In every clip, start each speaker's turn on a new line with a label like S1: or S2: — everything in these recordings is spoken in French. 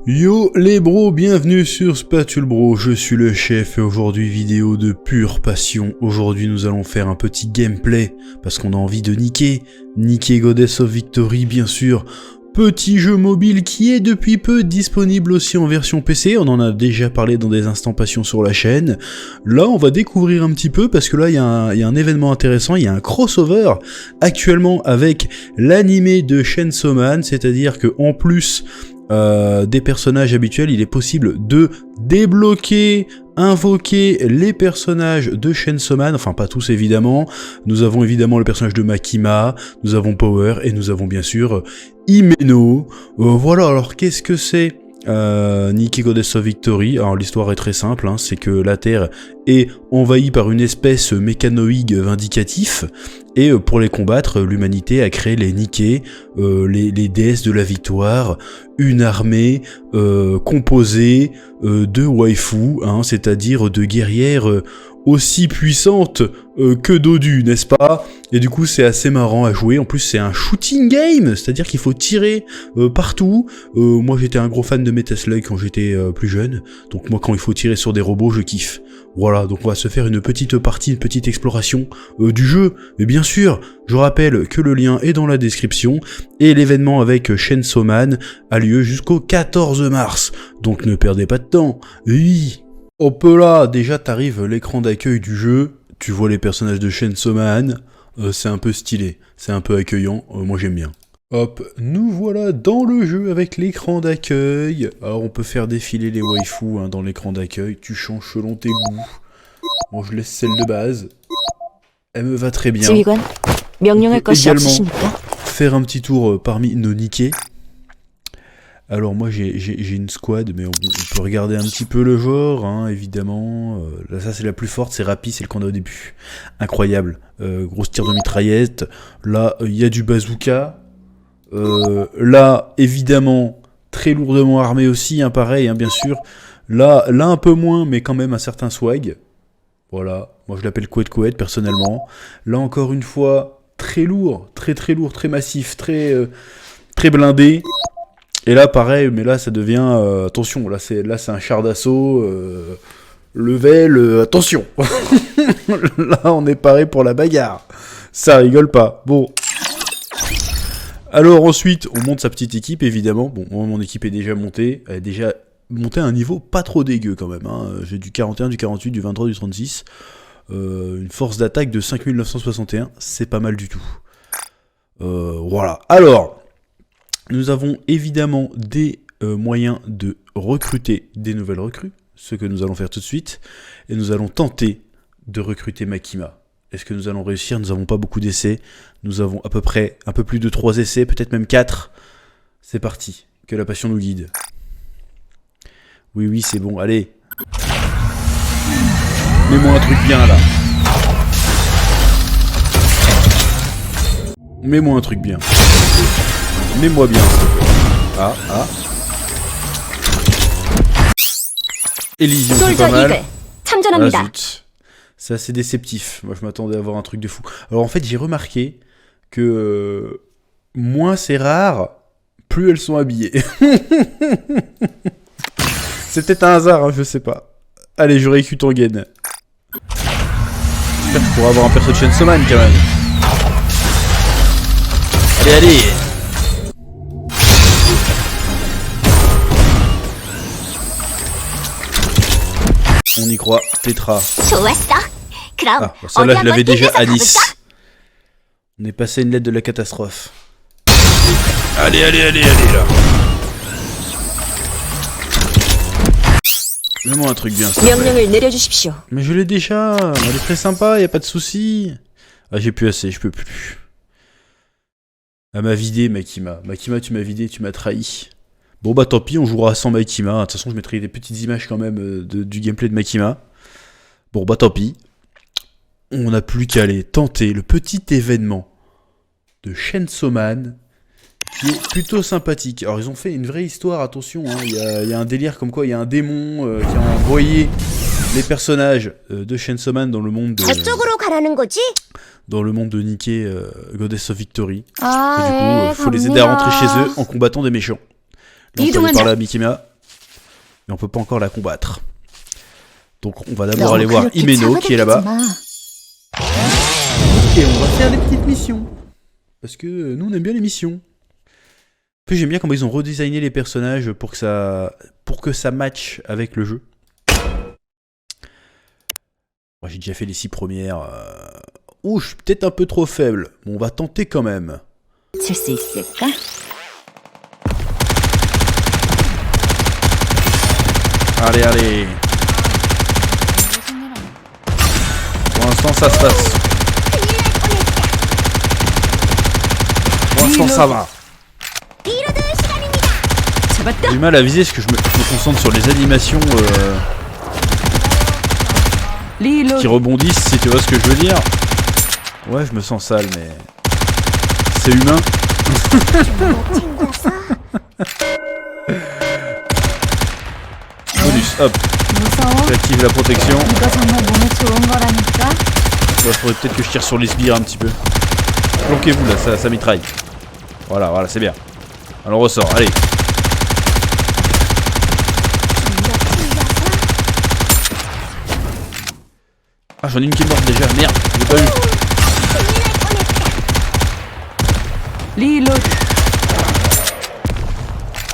S1: Yo les bros, bienvenue sur Spatule Bro, je suis le chef et aujourd'hui vidéo de pure passion. Aujourd'hui nous allons faire un petit gameplay parce qu'on a envie de niquer Goddess of Victory bien sûr. Petit jeu mobile qui est depuis peu disponible aussi en version PC, on en a déjà parlé dans des instants passion sur la chaîne. Là on va découvrir un petit peu parce que là il y a un événement intéressant, il y a un crossover actuellement avec l'animé de Chainsaw Man, c'est-à-dire que en plus des personnages habituels, il est possible de débloquer, invoquer les personnages de Chainsaw Man, enfin pas tous évidemment. Nous avons évidemment le personnage de Makima, nous avons Power et nous avons bien sûr Himeno. Voilà, alors qu'est-ce que c'est Nikki Goddess of Victory? Alors l'histoire est très simple, hein, c'est que la Terre est envahie par une espèce mécanoïde vindicatif, et pour les combattre, l'humanité a créé les Nikkei, les déesses de la victoire, une armée composée de waifus, hein, c'est-à-dire de guerrières aussi puissantes que dodues, n'est-ce pas? Et du coup c'est assez marrant à jouer, en plus c'est un shooting game, c'est-à-dire qu'il faut tirer partout. Moi j'étais un gros fan de Metal Slug quand j'étais plus jeune, donc moi quand il faut tirer sur des robots je kiffe. Voilà, donc on va se faire une petite partie, une petite exploration du jeu, mais bien sûr, je rappelle que le lien est dans la description, et l'événement avec Chainsaw Man a lieu jusqu'au 14 mars, donc ne perdez pas de temps, oui. Hop là, déjà t'arrives l'écran d'accueil du jeu, tu vois les personnages de Chainsaw Man, c'est un peu stylé, c'est un peu accueillant, moi j'aime bien. Hop, nous voilà dans le jeu avec l'écran d'accueil. Alors on peut faire défiler les waifus hein, dans l'écran d'accueil, tu changes selon tes goûts. Moi je laisse celle de base, elle me va très bien. On peut également faire un petit tour parmi nos Nikkei. Alors moi j'ai une squad, mais on peut regarder un petit peu le genre, hein, évidemment. Là ça c'est la plus forte, c'est Rappi, c'est le qu'on a au début. Incroyable, grosse tir de mitraillette. Là il y a du bazooka. Là évidemment très lourdement armé aussi, hein, pareil, hein, bien sûr. Là un peu moins, mais quand même un certain swag. Voilà, moi je l'appelle couette personnellement. Là encore une fois, très lourd, très lourd, très massif, très blindé. Et là pareil, mais là ça devient attention, là c'est un char d'assaut level attention. Là on est paré pour la bagarre. Ça rigole pas. Bon. Alors ensuite, on monte sa petite équipe évidemment. Bon, moi, mon équipe est déjà montée, elle est déjà montée à un niveau pas trop dégueu quand même, hein. J'ai du 41, du 48, du 23, du 36. Une force d'attaque de 5961, c'est pas mal du tout. Voilà. Alors, nous avons évidemment des moyens de recruter des nouvelles recrues, ce que nous allons faire tout de suite, et nous allons tenter de recruter Makima. Est-ce que nous allons réussir? Nous n'avons pas beaucoup d'essais, nous avons à peu près un peu plus de 3 essais, peut-être même 4. C'est parti, que la passion nous guide. Oui, c'est bon, allez. Mets-moi un truc bien là. Mets-moi un truc bien. Mets-moi bien. Ah. Élysion, c'est pas mal. Ah, zut. C'est assez déceptif. Moi, je m'attendais à avoir un truc de fou. Alors, en fait, j'ai remarqué que moins c'est rare, plus elles sont habillées. C'est peut-être un hasard, hein, je sais pas. Allez, je réécute en gain. J'espère qu'on pourra avoir un perso de Chainsaw Man quand même. Allez. On y croit, Tetra. Ah, celle-là je l'avais déjà à 10. On est passé à une lettre de la catastrophe. Allez là. Mets-moi un truc bien. Mais je l'ai déjà, elle est très sympa, y a pas de souci. Ah j'ai plus assez, je peux plus. Elle m'a vidé Makima. Makima tu m'as vidé, tu m'as trahi. Bon bah tant pis, on jouera sans Makima. De toute façon je mettrai des petites images quand même du gameplay de Makima. Bon bah tant pis. On n'a plus qu'à aller tenter le petit événement de Chainsaw Man qui est plutôt sympathique. Alors ils ont fait une vraie histoire, attention, hein. Il y a un délire comme quoi il y a un démon qui a envoyé les personnages de Chainsaw Man dans le monde de Nikki Goddess of Victory. Et du coup, faut les aider à rentrer chez eux en combattant des méchants. Donc on va parler à Makima. Et on peut pas encore la combattre. Donc on va d'abord aller voir Himeno qui est là-bas. Et on va faire des petites missions. Parce que nous on aime bien les missions. En plus j'aime bien comment ils ont redesigné les personnages pour que ça matche avec le jeu. Moi j'ai déjà fait les 6 premières. Ouh, je suis peut-être un peu trop faible. Bon, on va tenter quand même. Allez, allez. Pour l'instant, ça se passe. Pour l'instant, ça va. J'ai du mal à viser parce que je me concentre sur les animations qui rebondissent, si tu vois ce que je veux dire. Ouais, je me sens sale, mais c'est humain. Bonus, hop. J'active la protection. Il faudrait peut-être que je tire sur les sbires un petit peu. Planquez-vous là, ça mitraille. Voilà, c'est bien. Alors on ressort, allez. Ah, j'en ai une qui est morte déjà, merde, j'ai pas vu.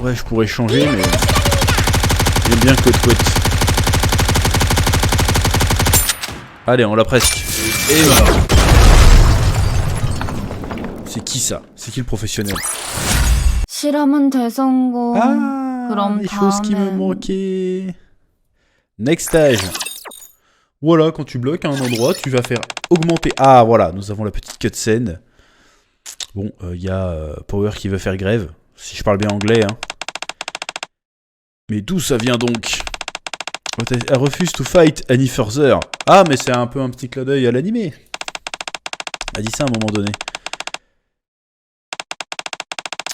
S1: Ouais, je pourrais changer, mais j'aime bien côte. Allez, on l'a presque. Et voilà. C'est qui ça? C'est qui le professionnel? Ah, les choses qui me manquaient. Next stage. Voilà, quand tu bloques à un endroit, tu vas faire augmenter. Ah, voilà, nous avons la petite cutscene. Bon, il y a Power qui veut faire grève, si je parle bien anglais. Hein. Mais d'où ça vient donc? I refuse to fight any further. Ah, mais c'est un peu un petit clin d'œil à l'animé. Elle a dit ça à un moment donné.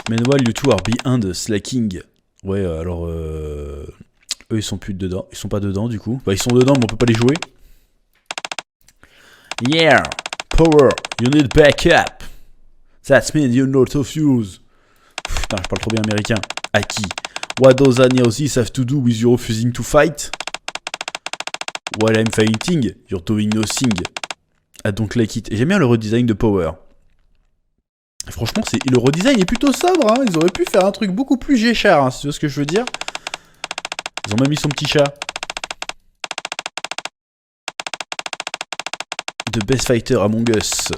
S1: Meanwhile, you two are behind slacking. Ouais, alors... eux, ils sont plus dedans. Ils sont pas dedans, du coup. Bah, ils sont dedans, mais on peut pas les jouer. Yeah! Power, you need backup. That means you're not of use. Putain, je parle trop bien américain. Aki. What does any of this have to do with you refusing to fight? While I'm fighting, you're doing nothing. I don't like it. Et j'aime bien le redesign de Power. Franchement, le redesign est plutôt sobre. Hein. Ils auraient pu faire un truc beaucoup plus géchard, hein, si tu vois ce que je veux dire. Ils ont même mis son petit chat. The best fighter among us.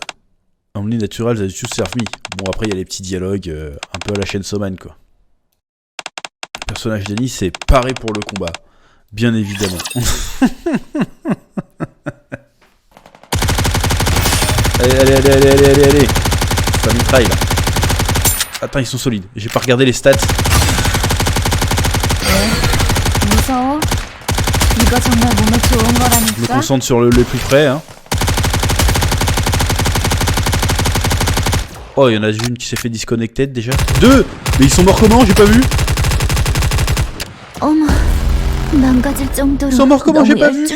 S1: Only natural that you serve me. Bon, après, il y a les petits dialogues un peu à la Chainsaw Man, quoi. Le personnage d'Annie, c'est paré pour le combat. Bien évidemment. Allez. Ça mitraille, là. Attends, ils sont solides. J'ai pas regardé les stats. Je me concentre sur le plus près, hein. Oh, il y en a une qui s'est fait disconnected déjà. 2! Mais ils sont morts comment? J'ai pas vu. Ils sont morts comment? J'ai pas vu.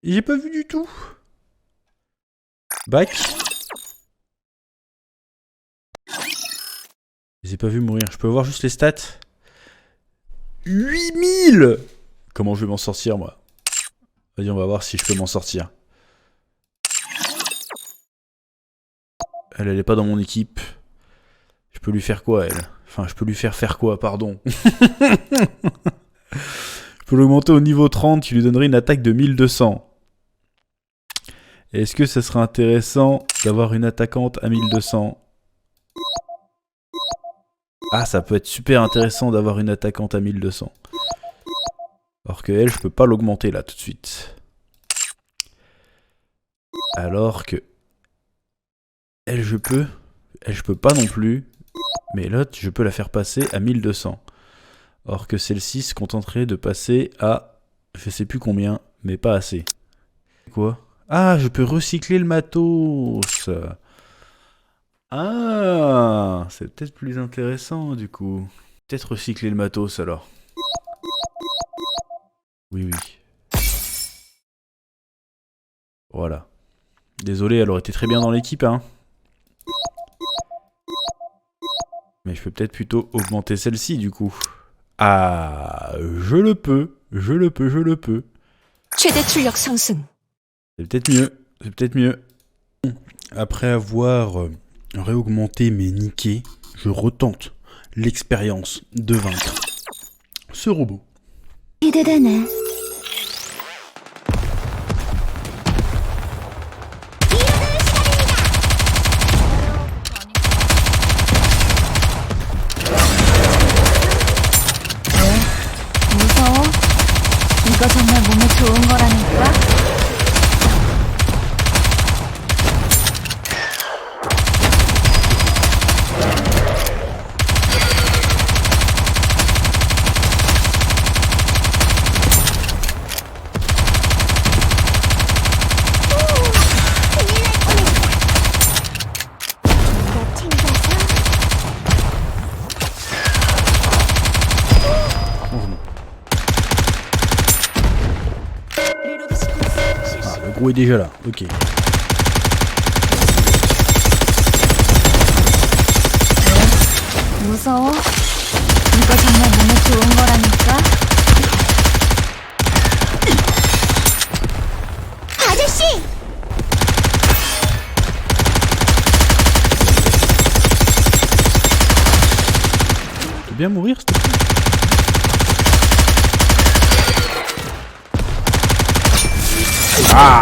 S1: J'ai pas vu du tout. Back. Je les ai pas vus mourir. Je peux voir juste les stats. 8000! Comment je vais m'en sortir, moi? Vas-y, on va voir si je peux m'en sortir. Elle est pas dans mon équipe. Je peux lui faire quoi, elle? Enfin, je peux lui faire quoi, pardon. Je peux l'augmenter au niveau 30, qui lui donnerait une attaque de 1200. Est-ce que ça serait intéressant d'avoir une attaquante à 1200? Ah, ça peut être super intéressant d'avoir une attaquante à 1200. Alors que elle, je peux pas l'augmenter là tout de suite. Alors que... Elle, je peux. Elle, je peux pas non plus. Mais l'autre, je peux la faire passer à 1200. Or que celle-ci se contenterait de passer à... Je sais plus combien, mais pas assez. Quoi? Ah, je peux recycler le matos. Ah, c'est peut-être plus intéressant du coup. Peut-être recycler le matos alors. Oui. Voilà. Désolé, elle aurait été très bien dans l'équipe, hein. Mais je peux peut-être plutôt augmenter celle-ci du coup. Ah, je le peux.
S2: 최대 출력 상승.
S1: C'est peut-être mieux. Après avoir réaugmenté mes niqués, je retente l'expérience de vaincre ce robot.
S3: 기대되네. 무서워? 이거 정말 몸에 좋은 거라니까?
S1: Le gros est déjà là, ok.
S3: 무서워? 이거 정말 몸에 좋은 거라니까? 아저씨!
S1: Tu veux bien mourir, s'il te plaît? Ah!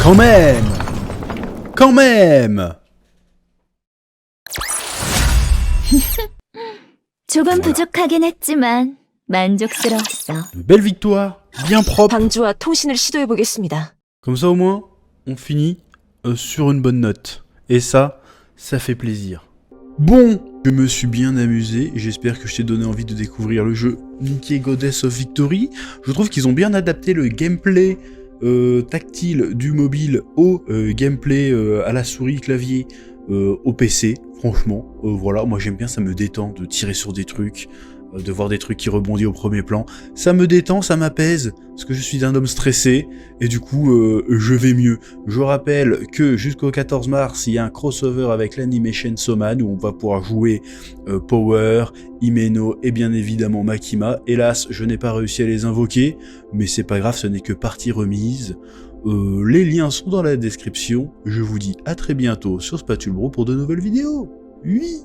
S1: Quand même!
S3: 조금 부족하긴 했지만 만족스러웠어.
S1: Une belle victoire, bien propre.
S2: 방주와 통신을 시도해 보겠습니다.
S1: Comme ça au moins, on finit sur une bonne note. Et ça fait plaisir. Bon, je me suis bien amusé, j'espère que je t'ai donné envie de découvrir le jeu Nikke Goddess of Victory. Je trouve qu'ils ont bien adapté le gameplay tactile du mobile au gameplay à la souris clavier au PC. Franchement, voilà, moi j'aime bien, ça me détend de tirer sur des trucs, de voir des trucs qui rebondissent au premier plan. Ça me détend, ça m'apaise, parce que je suis un homme stressé, et du coup, je vais mieux. Je rappelle que jusqu'au 14 mars, il y a un crossover avec l'Animation Soman, où on va pouvoir jouer Power, Himeno et bien évidemment Makima. Hélas, je n'ai pas réussi à les invoquer, mais c'est pas grave, ce n'est que partie remise. Les liens sont dans la description. Je vous dis à très bientôt sur Spatule Bro pour de nouvelles vidéos. Oui.